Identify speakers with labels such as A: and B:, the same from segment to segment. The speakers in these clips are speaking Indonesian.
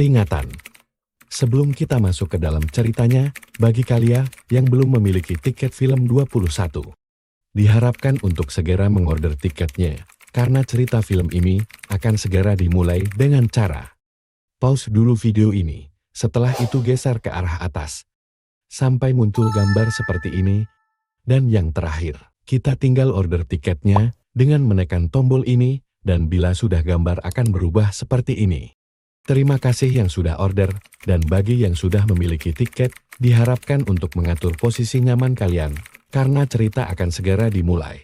A: Peringatan. Sebelum kita masuk ke dalam ceritanya, bagi kalian yang belum memiliki tiket film 21, diharapkan untuk segera mengorder tiketnya, karena cerita film ini akan segera dimulai dengan cara pause dulu video ini, setelah itu geser ke arah atas, sampai muncul gambar seperti ini, dan yang terakhir, kita tinggal order tiketnya dengan menekan tombol ini, dan bila sudah gambar akan berubah seperti ini. Terima kasih yang sudah order, dan bagi yang sudah memiliki tiket, diharapkan untuk mengatur posisi nyaman kalian, karena cerita akan segera dimulai.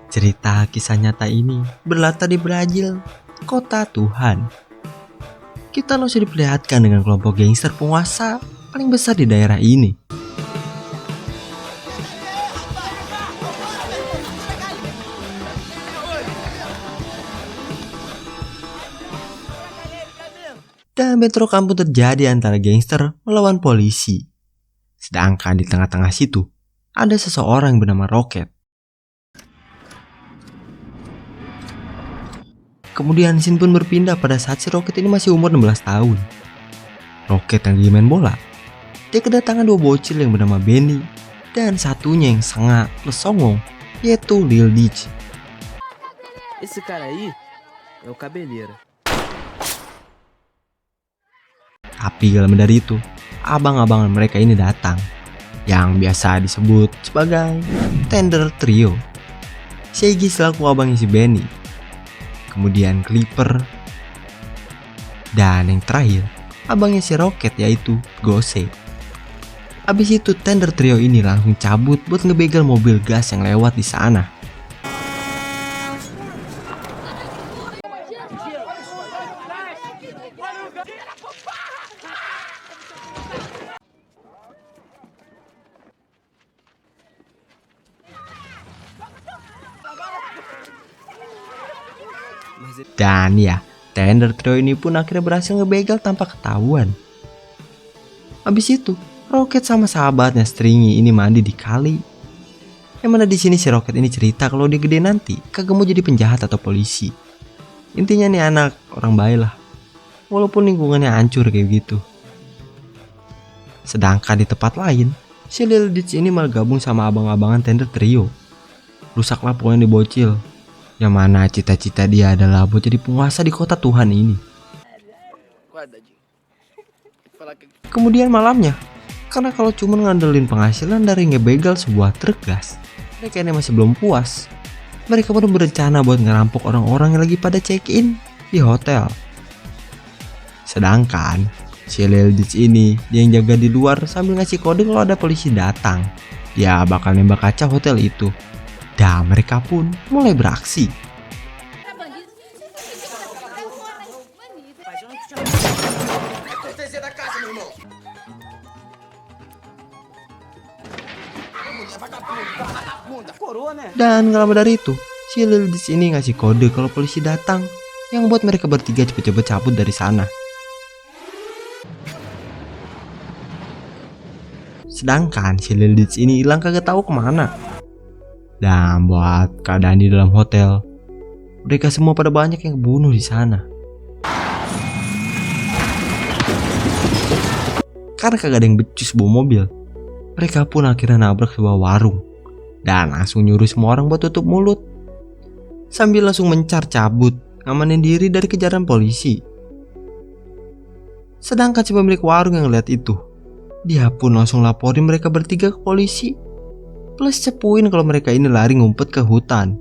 B: Cerita kisah nyata ini berlatar di Brazil, kota Tuhan. Kita langsung diperlihatkan dengan kelompok gangster penguasa paling besar di daerah ini. Dan bentrokan pun terjadi antara gangster melawan polisi. Sedangkan di tengah-tengah situ ada seseorang yang bernama Rocket. Kemudian scene pun berpindah pada saat si Rocket ini masih umur 16 tahun. Rocket yang lagi main bola. Dia kedatangan dua bocil yang bernama Benny dan satunya yang sangat lesongong, yaitu Lil Ditch.
C: Esse cara aí é o Cabeleira.
B: Tapi gak lama dari itu, abang-abangan mereka ini datang, yang biasa disebut sebagai Tender Trio. Shaggy selaku abangnya si Benny, kemudian Clipper, dan yang terakhir abangnya si Rocket yaitu Gose. Abis itu Tender Trio ini langsung cabut buat ngebegal mobil gas yang lewat di sana. Dan ya, Tender Trio ini pun akhirnya berhasil ngebegal tanpa ketahuan. Habis itu, Rocket sama sahabatnya Stringy ini mandi di kali. Yang mana di sini si Rocket ini cerita kalau dia gede nanti kagak mau jadi penjahat atau polisi. Intinya nih anak orang baik lah, walaupun lingkungannya hancur kayak gitu. Sedangkan di tempat lain, si Lil Ditch ini malah gabung sama abang-abangan Tender Trio. Rusaklah pokoknya di bocil. Yang mana cita-cita dia adalah buat jadi penguasa di kota Tuhan ini. Kemudian malamnya, karena kalau cuma ngandelin penghasilan dari ngebegal sebuah truk gas, mereka ini masih belum puas. Mereka pun berencana buat ngerampok orang-orang yang lagi pada check-in di hotel. Sedangkan si Lil Ditch ini dia yang jaga di luar sambil ngasih kode kalau ada polisi datang. Dia bakal nembak kaca hotel itu. Dan mereka pun mulai beraksi. Dan gak lama dari itu, si Lil Ditch ini ngasih kode kalau polisi datang, yang buat mereka bertiga cepet-cepet cabut dari sana. Sedangkan si Lil Ditch ini hilang kagak tahu kemana. Dan buat keadaan di dalam hotel, mereka semua pada banyak yang kebunuh di sana. Karena kagak ada yang becus bawa mobil, mereka pun akhirnya nabrak sebuah warung dan langsung nyuruh semua orang buat tutup mulut, sambil langsung mencar cabut ngamanin diri dari kejaran polisi. Sedangkan si pemilik warung yang lihat itu, dia pun langsung laporin mereka bertiga ke polisi, plus cepuin kalau mereka ini lari ngumpet ke hutan.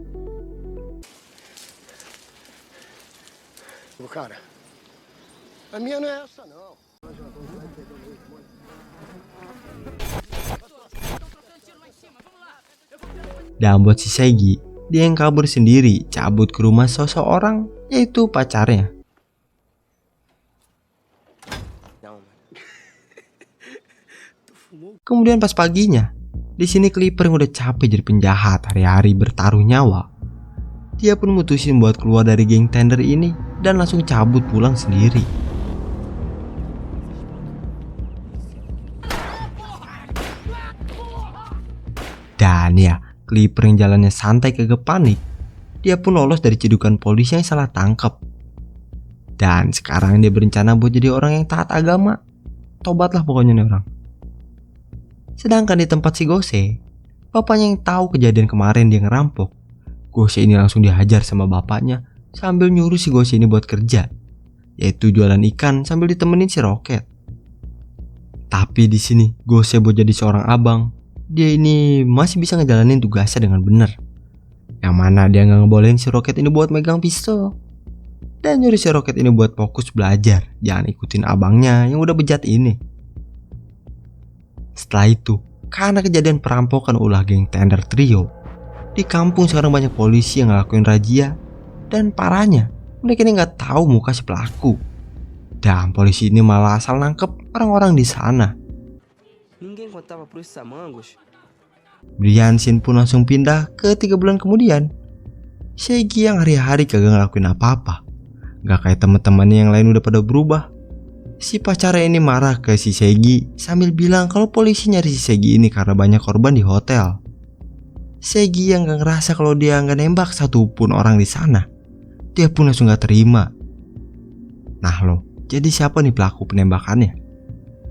B: Dan buat si Shaggy, dia yang kabur sendiri cabut ke rumah seseorang, yaitu pacarnya. Kemudian pas paginya, Di sini Clipper yang udah capek jadi penjahat hari-hari bertaruh nyawa, dia pun mutusin buat keluar dari geng tender ini dan langsung cabut pulang sendiri. Dan ya, Clipper yang jalannya santai kagak panik, dia pun lolos dari cedukan polisi yang salah tangkap. Dan sekarang dia berencana buat jadi orang yang taat agama. Tobatlah pokoknya nih orang. Sedangkan di tempat si Gose, bapaknya yang tahu kejadian kemarin dia ngerampok, Gose ini langsung dihajar sama bapaknya sambil nyuruh si Gose ini buat kerja, yaitu jualan ikan sambil ditemenin si Roket. Tapi di sini Gose buat jadi seorang abang, dia ini masih bisa ngejalanin tugasnya dengan benar. Yang mana dia nggak ngebolehin si Roket ini buat megang pistol, dan nyuruh si Roket ini buat fokus belajar, jangan ikutin abangnya yang udah bejat ini. Setelah itu, karena kejadian perampokan ulah geng Tender Trio, di kampung sekarang banyak polisi yang ngelakuin razia, dan parahnya mereka ini nggak tahu muka si pelaku. Dan polisi ini malah asal nangkep orang-orang di sana.
C: Ninguém contava pros samangos.
B: Briansin pun langsung pindah ke 3 bulan kemudian. Shaggy yang hari-hari kagak ngelakuin apa-apa, gak kayak teman-temannya yang lain udah pada berubah. Si pacarnya ini marah ke si Shaggy sambil bilang kalau polisi nyari si Shaggy ini karena banyak korban di hotel. Shaggy yang gak ngerasa kalau dia gak nembak satupun orang di sana, dia pun langsung gak terima. Nah lo, jadi siapa nih pelaku penembakannya?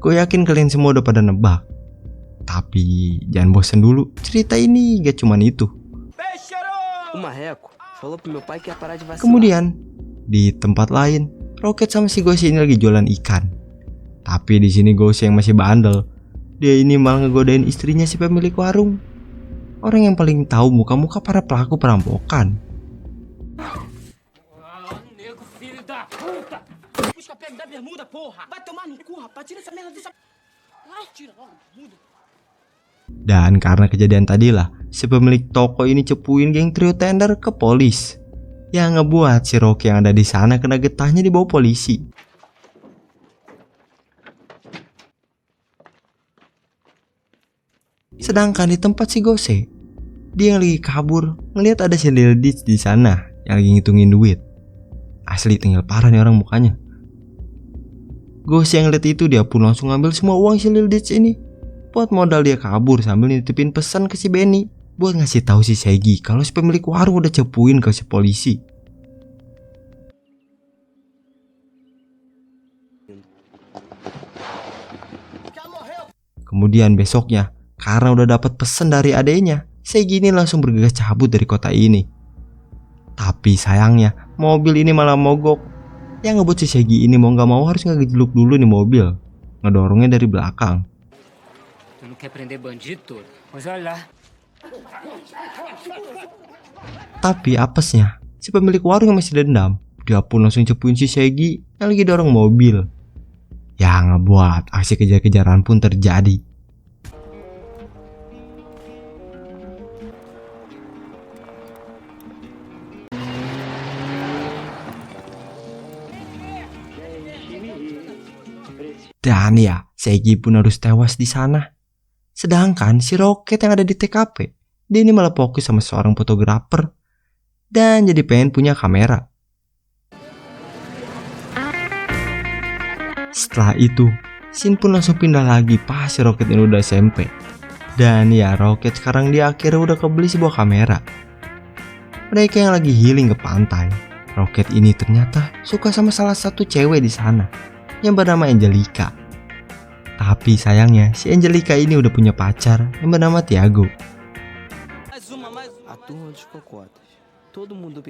B: Gue yakin kalian semua udah pada nebak. Tapi jangan bosan dulu, cerita ini gak cuman itu.
C: O marreco falou pro meu pai que ia parar de vacilar.
B: Kemudian di tempat lain, Roket sama si Gose ini lagi jualan ikan. Tapi di sini Gose yang masih bandel, dia ini malah ngegodain istrinya si pemilik warung, orang yang paling tahu muka-muka para pelaku perampokan. Dan karena kejadian tadilah, si pemilik toko ini cepuin geng trio tender ke polis, yang ngebuat si Rocky yang ada di sana kena getahnya dibawa polisi. Sedangkan di tempat si Gose, dia yang lagi kabur ngelihat ada si Lil Ditch di sana yang lagi ngitungin duit. Asli tinggal parah nih orang mukanya. Gose yang lihat itu dia pun langsung ngambil semua uang si Lil Ditch ini buat modal dia kabur sambil nitipin pesan ke si Benny buat ngasih tahu si Shaggy kalau si pemilik warung udah cepuin ke si polisi. Kemudian besoknya, karena udah dapat pesan dari adenya, Shaggy ini langsung bergegas cabut dari kota ini. Tapi sayangnya, mobil ini malah mogok. Yang ngebuat si Shaggy ini mau gak mau harus ngegejeluk dulu nih mobil, ngedorongnya dari belakang.
D: Tu não quer prender bandido? Mas olha lá.
B: Tapi apesnya, si pemilik warung yang masih dendam, dia pun langsung cepuin si Shaggy yang lagi dorong mobil. Yang ngebuat aksi kejar-kejaran pun terjadi. Dan ya, Shaggy pun harus tewas di sana. Sedangkan si Roket yang ada di TKP, dia ini malah fokus sama seorang fotografer dan jadi pengen punya kamera. Setelah itu, scene pun langsung pindah lagi pas si Roket ini udah SMP. Dan ya, Roket sekarang dia akhirnya udah kebeli sebuah kamera. Mereka yang lagi healing ke pantai, Roket ini ternyata suka sama salah satu cewek di sana yang bernama Angelica. Tapi sayangnya si Angelica ini udah punya pacar yang bernama Tiago.
C: A turma dos cocotas. Todo mundo.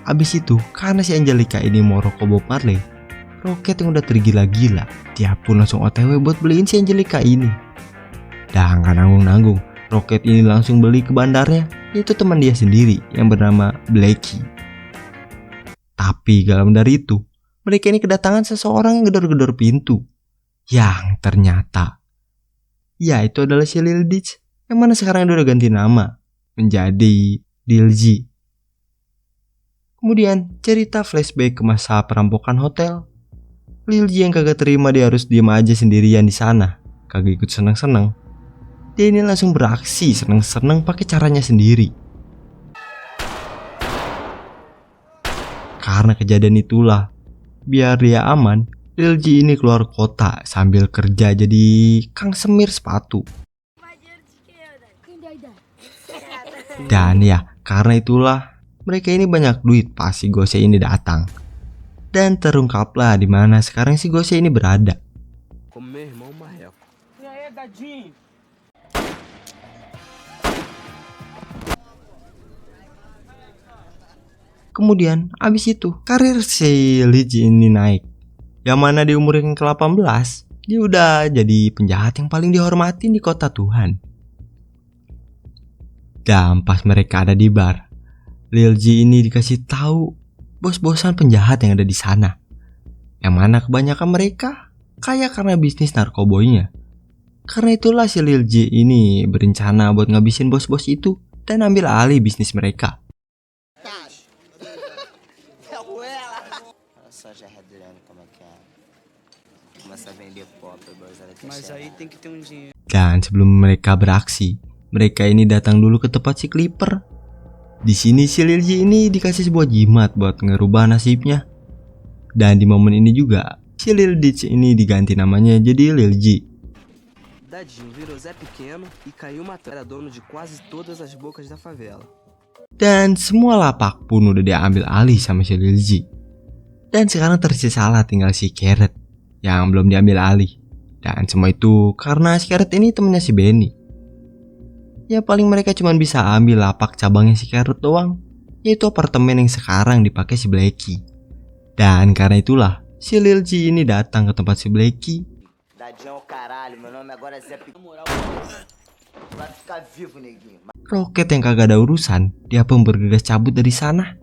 B: Abis itu, karena si Angelica ini mau rokok Bob Marley, Roket yang udah tergila-gila, dia pun langsung OTW buat beliin si Angelica ini. Dan gak nanggung-nanggung, Roket ini langsung beli ke bandarnya, yaitu teman dia sendiri yang bernama Blackie. Tapi gak lama dari itu, mereka ini kedatangan seseorang yang gedor-gedor pintu. Yang ternyata, ya itu adalah si Lil Ditch, yang mana sekarang dia udah ganti nama menjadi Lil G. Kemudian cerita flashback ke masa perampokan hotel. Lil Ji yang kagak terima dia harus diem aja sendirian di sana, kagak ikut seneng-seneng. Dia ini langsung beraksi seneng-seneng pakai caranya sendiri. Karena kejadian itulah, biar dia aman, Lil Ji ini keluar kota sambil kerja jadi kang semir sepatu. Dan ya, karena itulah mereka ini banyak duit pas si Gose ini datang. Dan terungkaplah di mana sekarang si Gose ini berada.
C: Como meu irmão Marreco. E aí, gadinho?
B: Kemudian abis itu karir si Lil Ji ini naik. Yang mana di umur yang ke-18 dia udah jadi penjahat yang paling dihormati di kota Tuhan. Dan pas mereka ada di bar, Lil Ji ini dikasih tahu bos-bosan penjahat yang ada di sana. Yang mana kebanyakan mereka kaya karena bisnis narkoboynya. Karena itulah si Lil Ji ini berencana buat ngabisin bos-bos itu dan ambil alih bisnis mereka.
C: Mas aí tem que ter dinheiro.
B: Dan sebelum mereka beraksi, mereka ini datang dulu ke tempat si Clipper. Di sini si Lil Ji ini dikasih sebuah jimat buat ngerubah nasibnya. Dan di momen ini juga si Lil Ditch ini diganti namanya jadi Lil Ji.
C: Dadinho virou Zé Pequeno e caiu matando. Era dono de quase todas as bocas da favela.
B: Dan semua lapak pun udah diambil alih sama si Lil Ji. Dan sekarang tersisalah tinggal si Carrot yang belum diambil alih. Dan semua itu karena si Carrot ini temennya si Benny. Ya paling mereka cuma bisa ambil lapak cabangnya si Carrot doang, yaitu apartemen yang sekarang dipakai si Blacky. Dan karena itulah si Lil Ji ini datang ke tempat si Blacky. Roket yang kagak ada urusan, dia pun bergegas cabut dari sana.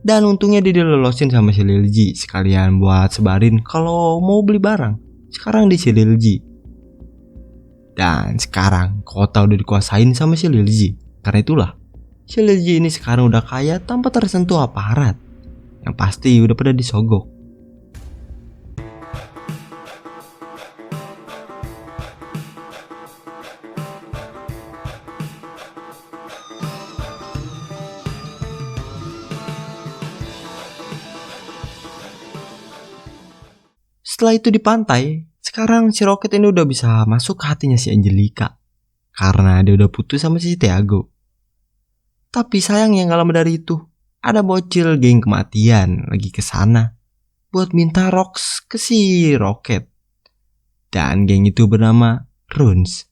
B: Dan untungnya dia dilolosin sama si Lil Ji sekalian buat sebarin kalau mau beli barang. Sekarang di si Lil Ji. Dan sekarang kota udah dikuasain sama si Lil Ji. Karena itulah si Lil Ji ini sekarang udah kaya tanpa tersentuh aparat. Yang pasti udah pada disogok. Setelah itu di pantai, sekarang si Rocket ini udah bisa masuk ke hatinya si Angelica. Karena dia udah putus sama si Tiago. Tapi sayangnya gak lama dari itu, ada bocil geng kematian lagi ke sana buat minta rocks ke si Rocket. Dan geng itu bernama Runes.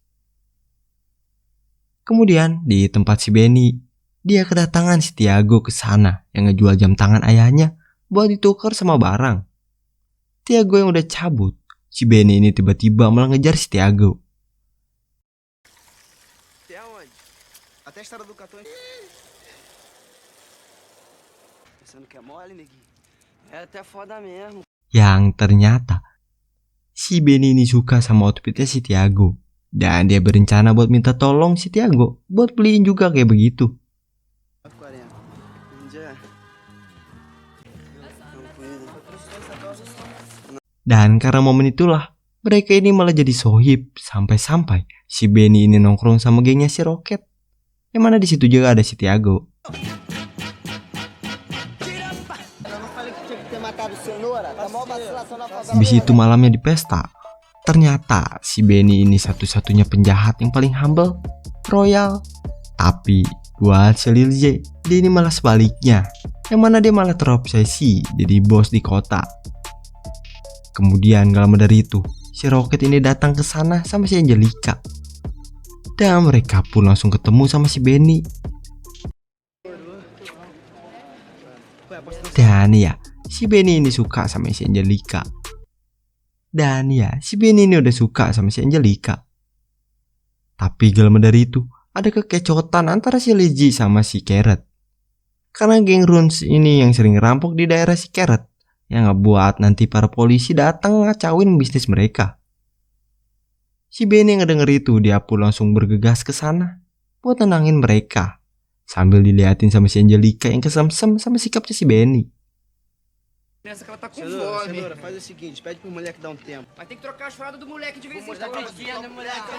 B: Kemudian di tempat si Benny, dia kedatangan si Tiago ke sana yang ngejual jam tangan ayahnya buat ditukar sama barang. Tiago yang udah cabut, si Benny ini tiba-tiba malah ngejar si Tiago.
C: Até onde? Até a estrada do cartão. Pensando que é mole, neguinho? É até foda mesmo.
B: Yang ternyata si Benny ini suka sama outfitnya si Tiago. Dan dia berencana buat minta tolong si Tiago buat beliin juga kayak begitu.
C: 40. Já.
B: Dan karena momen itulah mereka ini malah jadi sohib sampai-sampai si Benny ini nongkrong sama gengnya si Rocket. Yang mana di situ juga ada si Tiago. Habis itu malamnya di pesta, ternyata si Benny ini satu-satunya penjahat yang paling humble, royal. Tapi buat si Lil J, dia ini malah sebaliknya, yang mana dia malah terobsesi jadi bos di kota. Kemudian gak lama dari itu, si Rocket ini datang ke sana sama si Angelica. Dan mereka pun langsung ketemu sama si Benny. Dan ya, si Benny ini suka sama si Angelica. Dan ya, si Benny ini udah suka sama si Angelica. Tapi gak lama dari itu, ada kekecotan antara si Lil Ji sama si Carrot. Karena geng Runes ini yang sering ngerampok di daerah si Carrot, yang ngebuat nanti para polisi datang ngacauin bisnis mereka. Si Benny yang ngedenger itu, dia pun langsung bergegas ke sana buat tenangin mereka, sambil diliatin sama si Angelica yang kesemsem sama sikapnya si Benny.
D: Nessa que ela tá com
C: Cenoura,
D: fome.
C: Cenoura, faz o seguinte, pede pro moleque dar um tempo.
D: Mas tem que trocar as fraldas do moleque de vez em quando.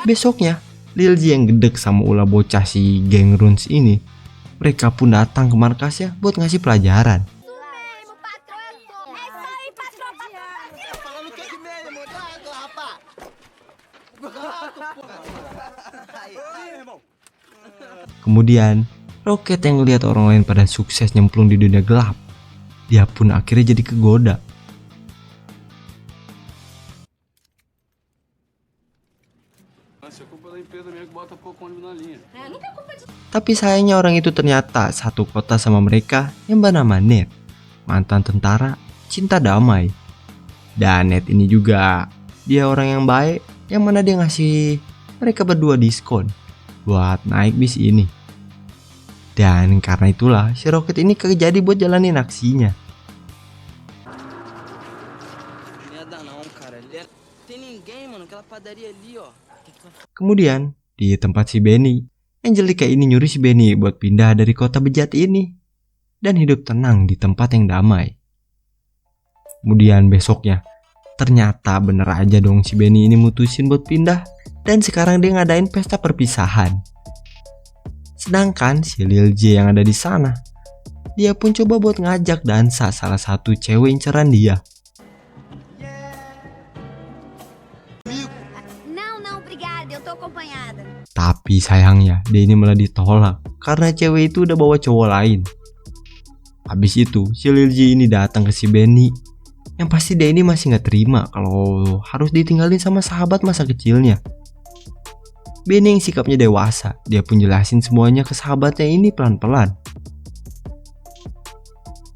B: Besoknya, Lil Ji yang gedek sama ulah bocah si geng Runs ini, mereka pun datang ke markasnya buat ngasih pelajaran.
E: Mesmo, patrão, é isso aí, patrão, patrão.
C: Falando o que de mesmo, rapaz?
B: Kemudian, Rocket yang ngeliat orang lain pada sukses nyemplung di dunia gelap, dia pun akhirnya jadi kegoda. Tapi sayangnya orang itu ternyata satu kota sama mereka yang bernama Ned, mantan tentara cinta damai. Dan Ned ini juga dia orang yang baik, yang mana dia ngasih mereka berdua diskon buat naik bis ini. Dan karena itulah si Rocket ini kagak jadi buat jalanin aksinya.
C: Não ia dar não, cara. Tem ninguém, mano. Aquela padaria ali, ó.
B: Kemudian di tempat si Benny, Angelica ini nyuruh si Benny buat pindah dari kota bejat ini dan hidup tenang di tempat yang damai. Kemudian besoknya, ternyata bener aja dong si Benny ini mutusin buat pindah dan sekarang dia ngadain pesta perpisahan. Sedangkan si Lil J yang ada di sana, dia pun coba buat ngajak dansa salah satu cewek inceran dia.
E: Não, obrigada, eu tô acompanhada.
B: Tapi sayangnya dia ini malah ditolak karena cewek itu udah bawa cowok lain. Habis itu si Lil J ini datang ke si Benny, yang pasti dia ini masih gak terima kalau harus ditinggalin sama sahabat masa kecilnya. Benny yang sikapnya dewasa, dia pun jelasin semuanya ke sahabatnya ini pelan-pelan.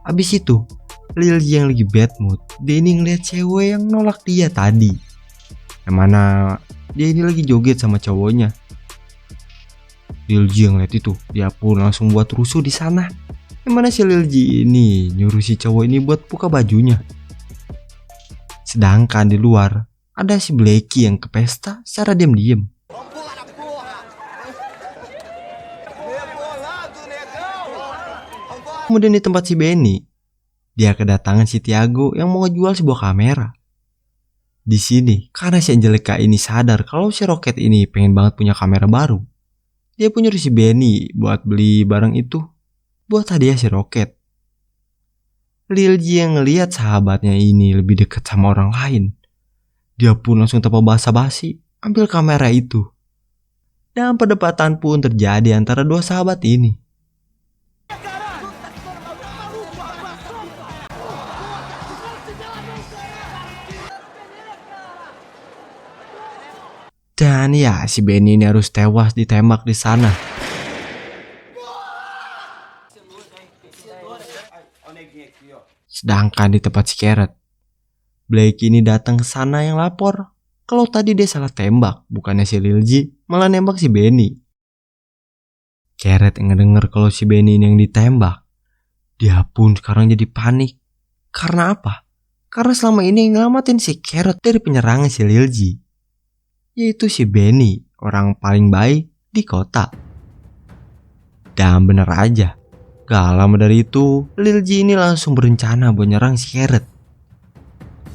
B: Habis itu Lil J yang lagi bad mood, dia ini ngeliat cewek yang nolak dia tadi, yang mana dia ini lagi joget sama cowoknya. Lil J yang ngeliat itu, dia pun langsung buat rusuh di sana. Yang mana si Lil J ini nyuruh si cowok ini buat buka bajunya. Sedangkan di luar ada si Blackie yang ke pesta secara diam-diam. Kemudian di tempat si Benny, dia kedatangan si Tiago yang mau ngejual sebuah kamera. Di sini, karena si Angelica ini sadar kalau si Rocket ini pengen banget punya kamera baru, dia pun nyuruh si Benny buat beli barang itu buat hadiah si Rocket. Lil J yang ngelihat sahabatnya ini lebih dekat sama orang lain, dia pun langsung tanpa basa-basi ambil kamera itu. Dan perdebatan pun terjadi antara dua sahabat ini. Dan ya, si Benny ini harus tewas ditembak di sana. Sedangkan di tempat si Carrot, Blake ini datang ke sana yang lapor kalau tadi dia salah tembak, bukannya si Lil J malah nembak si Benny. Carrot yang ngedenger kalau si Benny ini yang ditembak, dia pun sekarang jadi panik. Karena apa? Karena selama ini yang ngelamatin si Carrot dari penyerangan si Lil J, yaitu si Benny, orang paling baik di kota. Dan bener aja, gak lama dari itu Lil J ini langsung berencana buat nyerang si Carrot.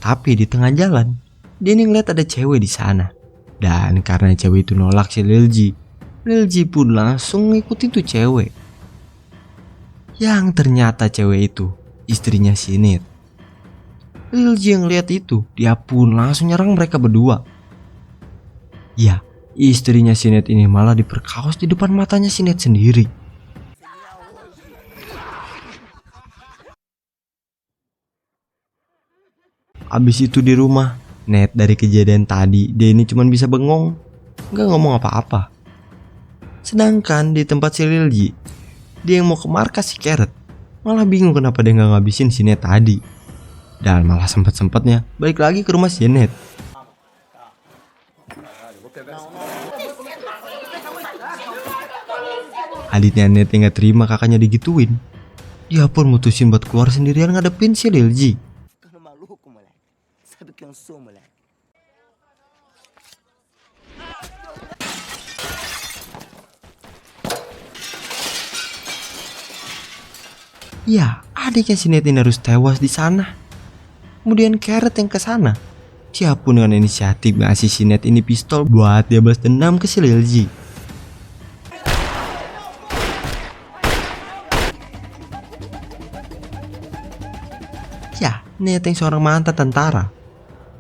B: Tapi di tengah jalan, dia nih ngeliat ada cewek di sana. Dan karena cewek itu nolak si Lil J pun langsung ngikutin tuh cewek. Yang ternyata cewek itu istrinya si Ned. Lil J yang lihat itu, dia pun langsung nyerang mereka berdua. Ya, istrinya si Ned ini malah diperkaos di depan matanya si Ned sendiri. Abis itu di rumah, Ned dari kejadian tadi, dia ini cuma bisa bengong, gak ngomong apa-apa. Sedangkan di tempat si Lil J, dia yang mau ke markas si Carrot, malah bingung kenapa dia gak ngabisin si Ned tadi. Dan malah sempet-sempetnya balik lagi ke rumah si Ned. Adiknya Ned yang gak terima kakaknya digituin, dia pun mutusin buat keluar sendirian ngadepin si Lil J.
C: Ficando maluco, moleque. Sabe quem eu sou, moleque?
B: Ya, adiknya si Ned ini harus tewas di sana Kemudian Carrot yang ke sana. Dia pun dengan inisiatif ngasih si Ned ini pistol buat dia balas dendam ke si Lil G. Ya, Ned yang seorang mantan tentara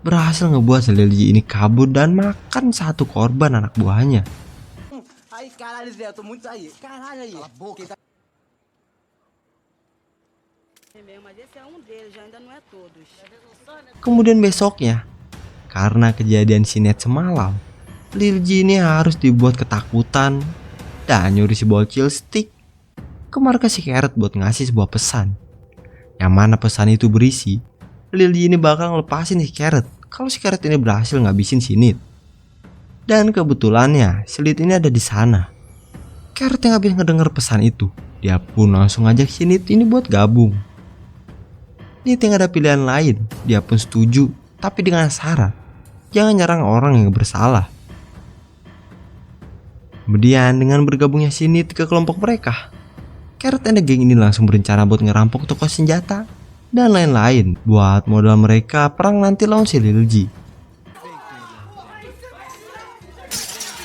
B: berhasil ngebuat si Lil G ini kabur dan makan satu korban anak buahnya.
C: Aí, caralho, Zé, eu tô muito aí. Caralho aí. Cala a boca.
F: Mas esse é deles, ainda não é todos.
B: Kemudian besoknya, karena kejadian si Ned semalam, Lil G ini harus dibuat ketakutan dan nyuri si bocil stick ke markas si Carrot buat ngasih sebuah pesan. Yang mana pesan itu berisi, Lil G ini bakal ngelepasin si Carrot kalau si Carrot ini berhasil ngabisin si Ned. Dan kebetulannya si Ned ini ada di sana. Carrot yang habis ngedenger pesan itu, dia pun langsung ngajak si Ned ini buat gabung. Ned yang ada pilihan lain, dia pun setuju, tapi dengan syarat jangan nyerang orang yang bersalah. Kemudian dengan bergabungnya si Ned ke kelompok mereka, Carrot and the Gang ini langsung berencana buat ngerampok toko senjata dan lain-lain buat modal mereka perang nanti lawan si Lil G.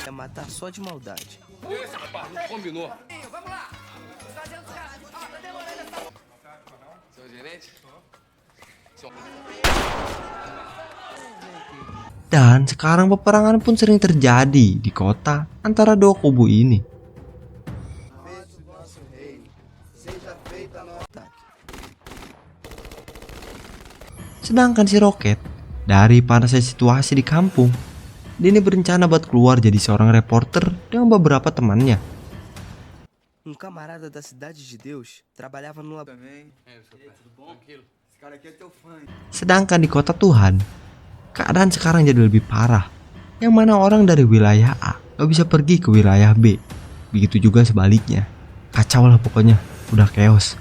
C: É matar só de maldade.
B: Dan sekarang peperangan pun sering terjadi di kota antara dua kubu ini. Sedangkan si Rocket, dari panasnya situasi di kampung, dia ini berencana buat keluar jadi seorang reporter dengan beberapa temannya.
C: Camarada da Cidade de Deus trabalhava no lab...
B: Sedangkan di kota Tuhan, keadaan sekarang jadi lebih parah, yang mana orang dari wilayah A gak bisa pergi ke wilayah B. Begitu juga sebaliknya. Kacau lah pokoknya, udah chaos.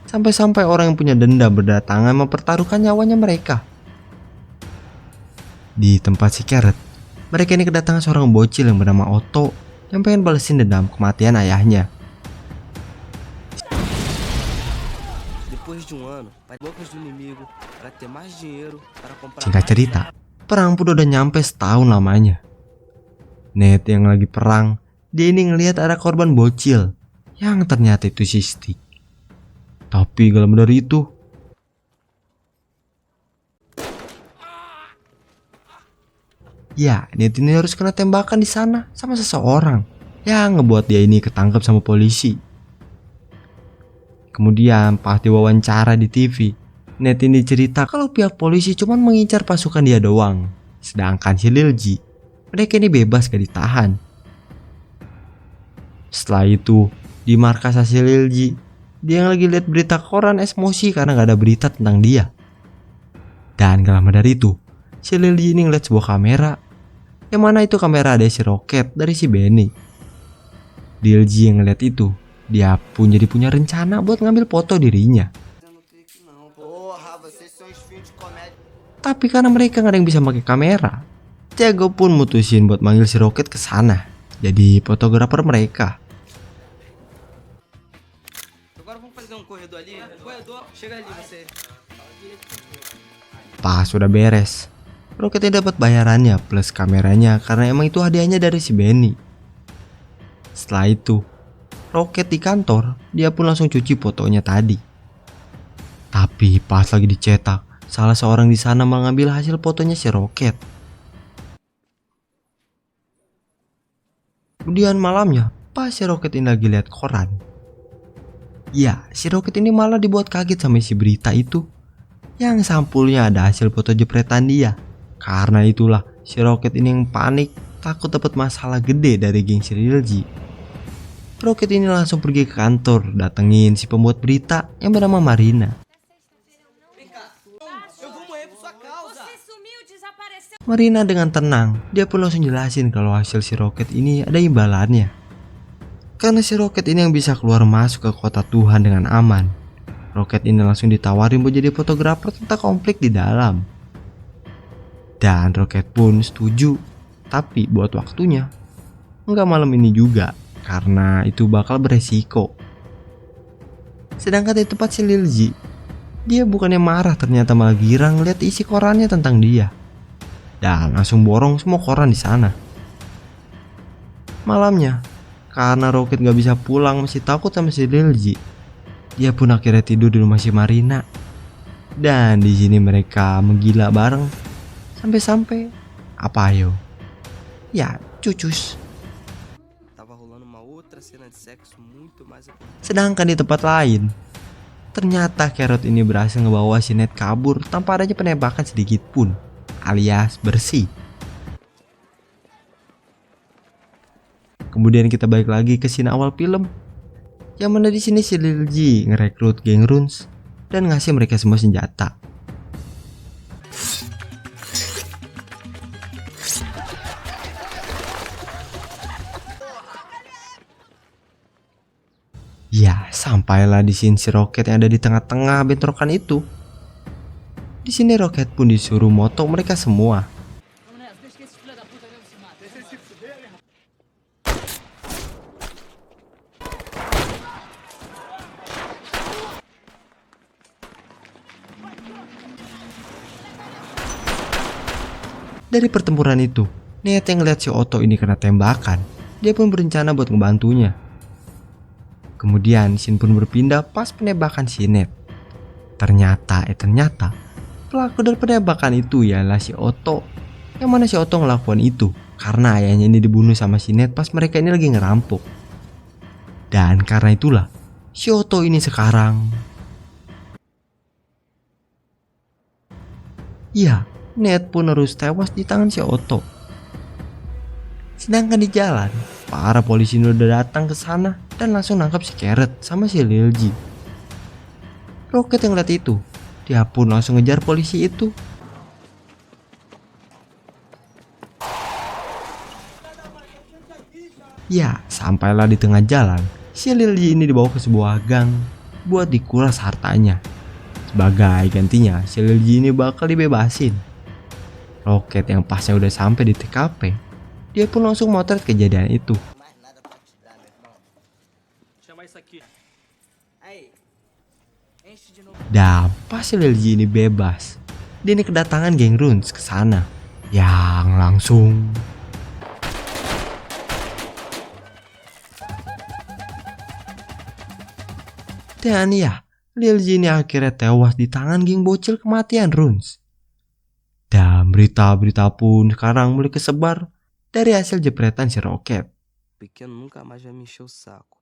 B: Sampai-sampai orang yang punya dendam berdatangan mempertaruhkan nyawanya mereka. Di tempat si Carrot, mereka ini kedatangan seorang bocil yang bernama Otto yang pengen balesin dendam kematian ayahnya.
C: Depois de ano, para bocas do inimigo, para ter mais dinheiro, para comprar...
B: Singkat cerita, perang pun udah nyampe setahun lamanya. Ned yang lagi perang, dia ini ngelihat ada korban bocil yang ternyata itu si Stick. Tapi gak lama dari itu, ya, Ned ini harus kena tembakan di sana sama seseorang yang ngebuat dia ini ketangkep sama polisi. Kemudian pas diwawancara di TV, Ned ini cerita kalau pihak polisi cuma mengincar pasukan dia doang. Sedangkan si Lil G, mereka ini bebas gak ditahan. Setelah itu, di markas si Lil G, dia yang lagi lihat berita koran emosi karena gak ada berita tentang dia. Dan gak lama dari itu, si Lil G ini ngeliat sebuah kamera, yang mana itu kamera ada si Rocket dari si Benny. Lil G yang ngeliat itu, dia pun jadi punya rencana buat ngambil foto dirinya. Tapi karena mereka gak ada yang bisa pakai kamera, Jago pun mutusin buat manggil si Rocket ke sana, jadi fotografer mereka. Pas sudah beres, Rocketnya dapat bayarannya plus kameranya karena emang itu hadiahnya dari si Benny. Setelah itu, Rocket di kantor, dia pun langsung cuci fotonya tadi. Tapi pas lagi dicetak, salah seorang di sana mengambil hasil fotonya si Rocket. Kemudian malamnya, pas si Rocket ini lagi lihat koran, ya, si Rocket ini malah dibuat kaget sama si berita itu, yang sampulnya ada hasil foto jepretan dia. Karena itulah si Rocket ini yang panik, takut dapat masalah gede dari geng si Lil G. Rocket ini langsung pergi ke kantor, datengin si pembuat berita yang bernama Marina. Marina dengan tenang, dia pun langsung jelasin kalau hasil si Rocket ini ada imbalannya. Karena si Rocket ini yang bisa keluar masuk ke kota Tuhan dengan aman, Rocket ini langsung ditawarin buat jadi fotografer tentang konflik di dalam. Dan Rocket pun setuju, tapi buat waktunya, nggak malam ini juga, karena itu bakal beresiko. Sedangkan di tempat si Lil G, Dia bukannya marah, ternyata malah girang lihat isi korannya tentang dia. Dan langsung borong semua koran di sana. Malamnya, karena Rocket gak bisa pulang masih takut sama si Lilji, dia pun akhirnya tidur di rumah si Marina. Dan di sini mereka menggila bareng sampai-sampai apa ayo? Ya, cucus.
C: Tava rolando uma outra cena de sexo muito mais importante.
B: Sedangkan di tempat lain, ternyata Carrot ini berhasil ngebawa si Ned kabur tanpa adanya penembakan sedikit pun, alias bersih. Kemudian kita balik lagi ke scene awal film, yang mana di sini si Lil G ngerekrut geng Runes dan ngasih mereka semua senjata. Ya, sampailah di sini si Rocket yang ada di tengah-tengah bentrokan itu. Di sini Rocket pun disuruh moto mereka semua. Dari pertempuran itu, Ned yang ngeliat si Otto ini kena tembakan, dia pun berencana buat ngebantunya. Kemudian scene pun berpindah pas penembakan si Ned. Ternyata pelaku dari penembakan itu ialah si Otto. Yang mana si Otto ngelakukan itu karena ayahnya ini dibunuh sama si Ned pas mereka ini lagi ngerampok. Dan karena itulah si Otto ini sekarang, ya, Ned pun harus tewas di tangan si Otto. Sedangkan di jalan, para polisi ini udah datang ke sana dan langsung nangkap si Carrot sama si Lil G. Rocket yang lihat itu, dia pun langsung ngejar polisi itu. Ya, sampailah di tengah jalan, si Lil G ini dibawa ke sebuah gang buat dikuras hartanya. Sebagai gantinya, si Lil G ini bakal dibebasin. Rocket yang pasnya udah sampai di TKP, dia pun langsung motret kejadian itu. Dan pas si Lil G ini bebas, dia ini kedatangan geng Runes ke sana yang langsung dan ya, Lil G ini akhirnya tewas di tangan geng bocil kematian Runes. Dan berita-berita pun sekarang mulai kesebar dari hasil jepretan si Rocket.
C: Pequeno nunca mais vai me encher o saco.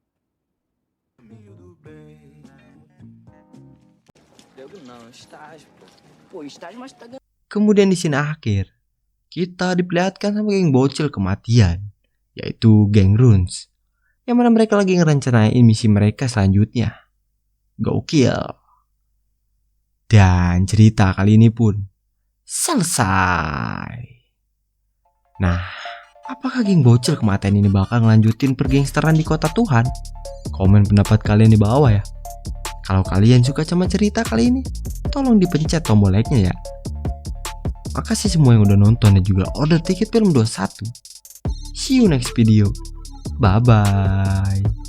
B: Kemudian di sini akhir, kita diperlihatkan sama geng bocil kematian, yaitu geng Runes, yang mana mereka lagi ngerencanain misi mereka selanjutnya. Gokil. Dan cerita kali ini pun selesai. Nah, apakah geng bocil kematian ini bakal ngelanjutin pergangsteran di kota Tuhan? Komen pendapat kalian di bawah ya. Kalau kalian suka sama cerita kali ini, tolong dipencet tombol like-nya ya. Makasih semua yang udah nonton dan juga order tiket film 21. See you next video. Bye bye.